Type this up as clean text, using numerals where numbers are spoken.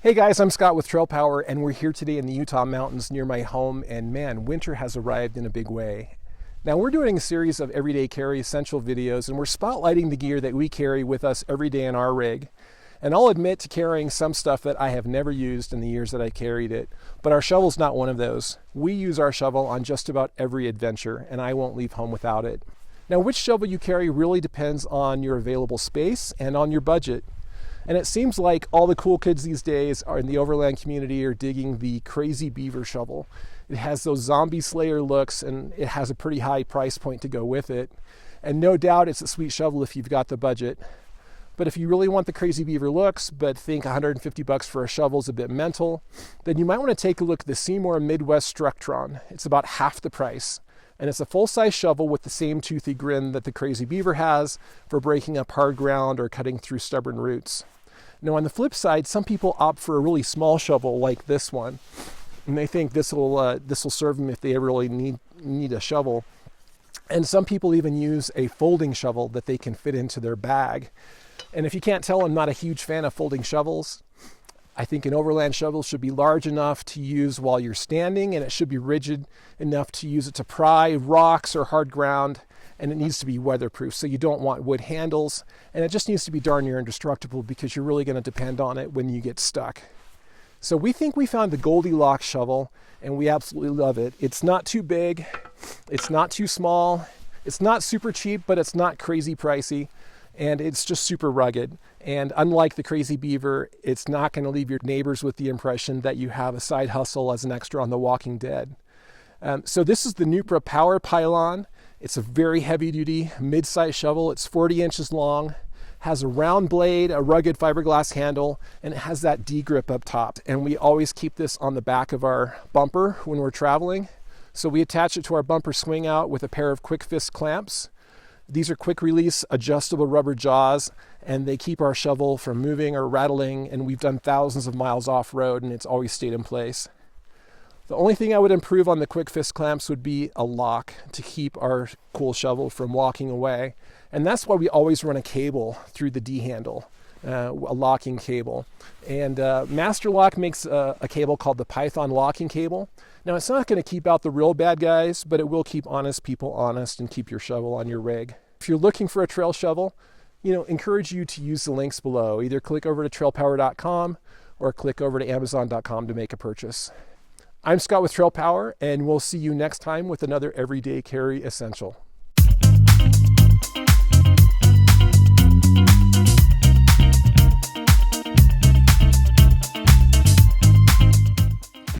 Hey guys, I'm Scott with TRAILPOWER, and we're here today in the Utah mountains near my home, and man, winter has arrived in a big way. Now we're doing a series of everyday carry essential videos, and we're spotlighting the gear that we carry with us every day in our rig. And I'll admit to carrying some stuff that I have never used in the years that I carried it, but our shovel's not one of those. We use our shovel on just about every adventure, and I won't leave home without it. Now which shovel you carry really depends on your available space and on your budget. And it seems like all the cool kids these days are in the Overland community are digging the Krazy Beaver shovel. It has those zombie slayer looks, and it has a pretty high price point to go with it. And no doubt it's a sweet shovel if you've got the budget. But if you really want the Krazy Beaver looks, but think $150 for a shovel is a bit mental, then you might want to take a look at the Seymour Midwest Structron. It's about half the price. And it's a full-size shovel with the same toothy grin that the Krazy Beaver has for breaking up hard ground or cutting through stubborn roots. Now on the flip side, some people opt for a really small shovel like this one, and they think this will serve them if they really need a shovel. And some people even use a folding shovel that they can fit into their bag. And if you can't tell, I'm not a huge fan of folding shovels. I think an Overland shovel should be large enough to use while you're standing, and it should be rigid enough to use it to pry rocks or hard ground. And it needs to be weatherproof, so you don't want wood handles, and it just needs to be darn near indestructible because you're really going to depend on it when you get stuck. So we think we found the Goldilocks shovel, and we absolutely love it. It's not too big, it's not too small, it's not super cheap, but it's not crazy pricey, and it's just super rugged. And unlike the Krazy Beaver, it's not going to leave your neighbors with the impression that you have a side hustle as an extra on The Walking Dead. So this is the Nupla Power Pylon. It's a very heavy-duty, mid-size shovel. It's 40 inches long, has a round blade, a rugged fiberglass handle, and it has that D-grip up top. And we always keep this on the back of our bumper when we're traveling. So we attach it to our bumper swing out with a pair of quick fist clamps. These are quick-release, adjustable rubber jaws, and they keep our shovel from moving or rattling, and we've done thousands of miles off-road, and it's always stayed in place. The only thing I would improve on the quick fist clamps would be a lock to keep our cool shovel from walking away. And that's why we always run a cable through the D handle, a locking cable. And Master Lock makes a cable called the Python locking cable. Now it's not going to keep out the real bad guys, but it will keep honest people honest and keep your shovel on your rig. If you're looking for a trail shovel, encourage you to use the links below. Either click over to trailpower.com or click over to amazon.com to make a purchase. I'm Scott with TRAILPOWER, and we'll see you next time with another Everyday Carry Essential.